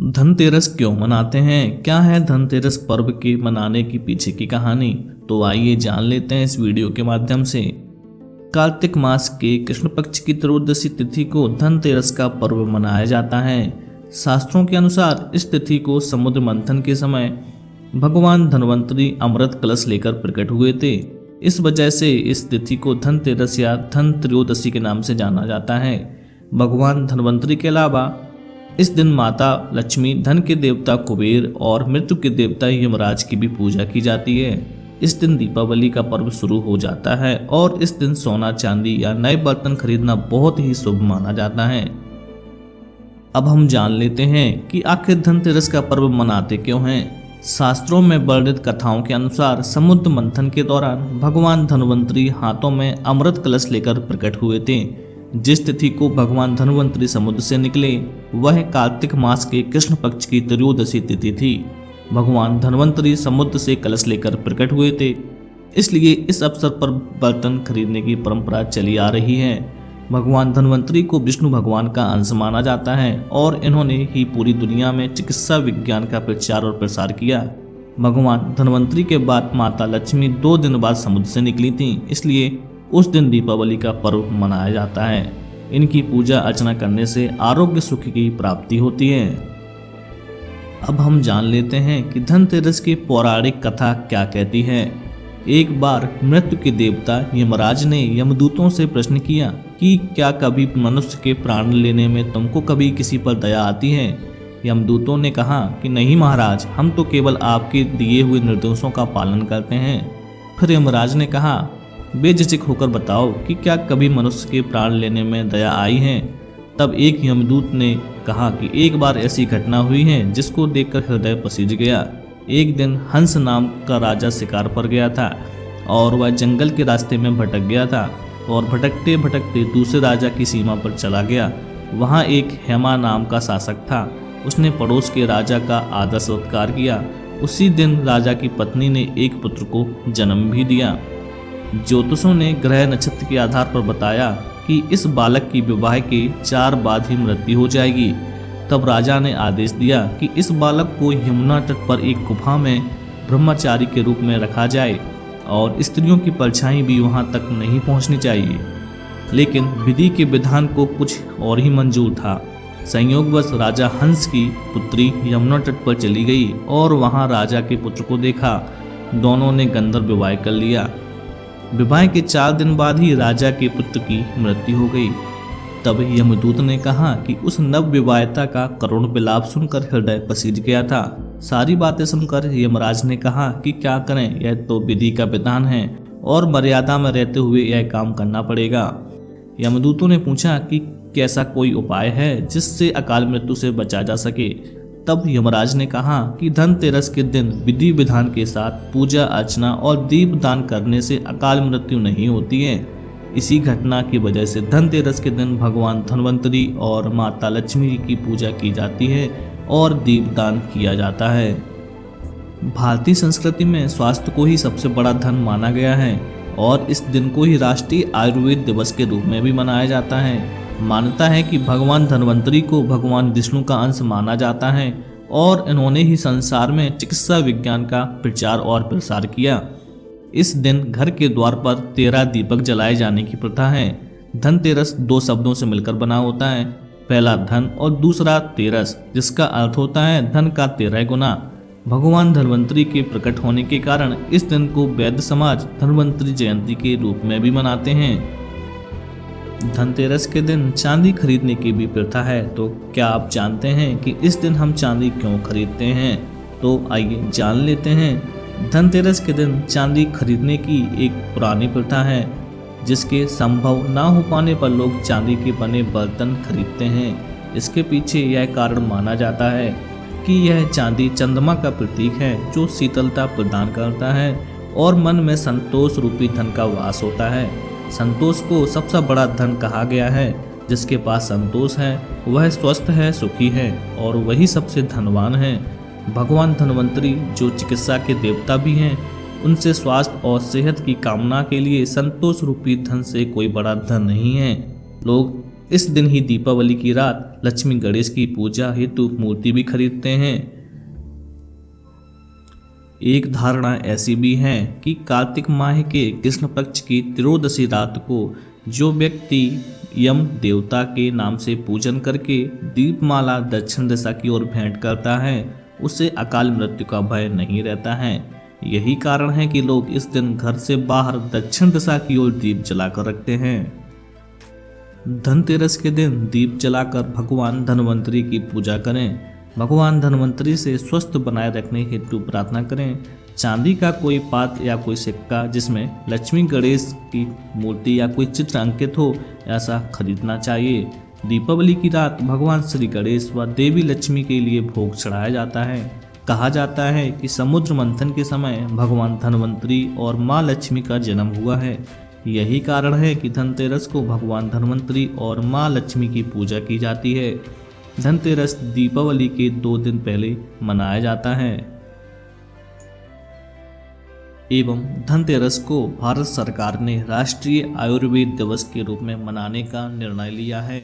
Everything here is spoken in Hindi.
धनतेरस क्यों मनाते हैं? क्या है धनतेरस पर्व के मनाने की पीछे की कहानी? तो आइए जान लेते हैं इस वीडियो के माध्यम से। कार्तिक मास के कृष्ण पक्ष की त्रयोदशी तिथि को धनतेरस का पर्व मनाया जाता है। शास्त्रों के अनुसार इस तिथि को समुद्र मंथन के समय भगवान धन्वंतरी अमृत कलश लेकर प्रकट हुए थे। इस वजह से इस तिथि को धनतेरस या धन त्रयोदशी के नाम से जाना जाता है। भगवान धन्वंतरी के अलावा इस दिन माता लक्ष्मी, धन के देवता कुबेर और मृत्यु के देवता यमराज की भी पूजा की जाती है। इस दिन दीपावली का पर्व शुरू हो जाता है और इस दिन सोना, चांदी या नए बर्तन खरीदना बहुत ही शुभ माना जाता है। अब हम जान लेते हैं कि आखिर धनतेरस का पर्व मनाते क्यों हैं। शास्त्रों में वर्णित कथाओं के अनुसार समुद्र मंथन के दौरान भगवान धन्वंतरी हाथों में अमृत कलश लेकर प्रकट हुए थे। जिस तिथि को भगवान धन्वंतरी समुद्र से निकले वह कार्तिक मास के कृष्ण पक्ष की त्रयोदशी तिथि थी। भगवान धन्वंतरी समुद्र से कलश लेकर प्रकट हुए थे, इसलिए इस अवसर पर बर्तन खरीदने की परंपरा चली आ रही है। भगवान धन्वंतरी को विष्णु भगवान का अंश माना जाता है और इन्होंने ही पूरी दुनिया में चिकित्सा विज्ञान का प्रचार और प्रसार किया। भगवान धन्वंतरी के बाद माता लक्ष्मी 2 दिन बाद समुद्र से निकली थी, इसलिए उस दिन दीपावली का पर्व मनाया जाता है। इनकी पूजा अर्चना करने से आरोग्य सुख की प्राप्ति होती है। अब हम जान लेते हैं कि धनतेरस की पौराणिक कथा क्या कहती है। एक बार मृत्यु के देवता यमराज ने यमदूतों से प्रश्न किया कि क्या कभी मनुष्य के प्राण लेने में तुमको कभी किसी पर दया आती है? यमदूतों ने कहा कि नहीं महाराज, हम तो केवल आपके दिए हुए निर्देशों का पालन करते हैं। फिर यमराज ने कहा, बेझिझक होकर बताओ कि क्या कभी मनुष्य के प्राण लेने में दया आई है? तब एक यमदूत ने कहा कि एक बार ऐसी घटना हुई है जिसको देखकर हृदय पसीज गया। एक दिन हंस नाम का राजा शिकार पर गया था और वह जंगल के रास्ते में भटक गया था और भटकते भटकते दूसरे राजा की सीमा पर चला गया। वहाँ एक हेमा नाम का शासक था। उसने पड़ोस के राजा का आदर सत्कार किया। उसी दिन राजा की पत्नी ने एक पुत्र को जन्म भी दिया। ज्योतिषों ने ग्रह नक्षत्र के आधार पर बताया कि इस बालक की विवाह के 4 बाद ही मृत्यु हो जाएगी। तब राजा ने आदेश दिया कि इस बालक को यमुना तट पर एक गुफा में ब्रह्मचारी के रूप में रखा जाए और स्त्रियों की परछाई भी वहां तक नहीं पहुंचनी चाहिए। लेकिन विधि के विधान को कुछ और ही मंजूर था। संयोगवश राजा हंस की पुत्री यमुना तट पर चली गई और वहां राजा के पुत्र को देखा। दोनों ने गंधर्व विवाह कर लिया। विवाह के 4 दिन बाद ही राजा के पुत्र की मृत्यु हो गई। तब यमदूत ने कहा कि उस नव विवाहिता का करुण विलाप सुनकर हृदय पसीज गया था। सारी बातें सुनकर यमराज ने कहा कि क्या करें, यह तो विधि का विधान है और मर्यादा में रहते हुए यह काम करना पड़ेगा। यमदूतों ने पूछा कि कैसा कोई उपाय है जिससे अकाल मृत्यु से बचा जा सके। तब यमराज ने कहा कि धनतेरस के दिन विधि विधान के साथ पूजा अर्चना और दीप दान करने से अकाल मृत्यु नहीं होती है। इसी घटना की वजह से धनतेरस के दिन भगवान धन्वंतरी और माता लक्ष्मी की पूजा की जाती है और दीप दान किया जाता है। भारतीय संस्कृति में स्वास्थ्य को ही सबसे बड़ा धन माना गया है और इस दिन को ही राष्ट्रीय आयुर्वेद दिवस के रूप में भी मनाया जाता है। मान्यता है कि भगवान धन्वंतरी को भगवान विष्णु का अंश माना जाता है और इन्होंने ही संसार में चिकित्सा विज्ञान का प्रचार और प्रसार किया। इस दिन घर के द्वार पर 13 दीपक जलाए जाने की प्रथा है। धनतेरस 2 शब्दों से मिलकर बना होता है। पहला धन और दूसरा तेरस, जिसका अर्थ होता है धन का 13 गुना। भगवान धन्वंतरी के प्रकट होने के कारण इस दिन को वैद्य समाज धन्वंतरी जयंती के रूप में भी मनाते हैं। धनतेरस के दिन चांदी खरीदने की भी प्रथा है। तो क्या आप जानते हैं कि इस दिन हम चांदी क्यों खरीदते हैं? तो आइए जान लेते हैं। धनतेरस के दिन चांदी खरीदने की एक पुरानी प्रथा है, जिसके संभव ना हो पाने पर लोग चांदी के बने बर्तन खरीदते हैं। इसके पीछे यह कारण माना जाता है कि यह चांदी चंद्रमा का प्रतीक है, जो शीतलता प्रदान करता है और मन में संतोष रूपी धन का वास होता है। संतोष को सबसे बड़ा धन कहा गया है। जिसके पास संतोष है वह स्वस्थ है, सुखी है और वही सबसे धनवान है। भगवान धन्वंतरी जो चिकित्सा के देवता भी हैं, उनसे स्वास्थ्य और सेहत की कामना के लिए संतोष रूपी धन से कोई बड़ा धन नहीं है। लोग इस दिन ही दीपावली की रात लक्ष्मी गणेश की पूजा हेतु मूर्ति भी खरीदते हैं। एक धारणा ऐसी भी है कि कार्तिक माह के कृष्ण पक्ष की त्रयोदशी रात को जो व्यक्ति यम देवता के नाम से पूजन करके दीपमाला दक्षिण दिशा की ओर भेंट करता है उसे अकाल मृत्यु का भय नहीं रहता है। यही कारण है कि लोग इस दिन घर से बाहर दक्षिण दिशा की ओर दीप जलाकर रखते हैं। धनतेरस के दिन दीप जलाकर भगवान धन्वंतरी की पूजा करें। भगवान धन्वंतरी से स्वस्थ बनाए रखने हेतु प्रार्थना करें। चांदी का कोई पात्र या कोई सिक्का जिसमें लक्ष्मी गणेश की मूर्ति या कोई चित्र अंकित हो ऐसा खरीदना चाहिए। दीपावली की रात भगवान श्री गणेश व देवी लक्ष्मी के लिए भोग चढ़ाया जाता है। कहा जाता है कि समुद्र मंथन के समय भगवान धन्वंतरी और माँ लक्ष्मी का जन्म हुआ है। यही कारण है कि धनतेरस को भगवान धन्वंतरी और माँ लक्ष्मी की पूजा की जाती है। धनतेरस दीपावली के 2 दिन पहले मनाया जाता है एवं धनतेरस को भारत सरकार ने राष्ट्रीय आयुर्वेद दिवस के रूप में मनाने का निर्णय लिया है।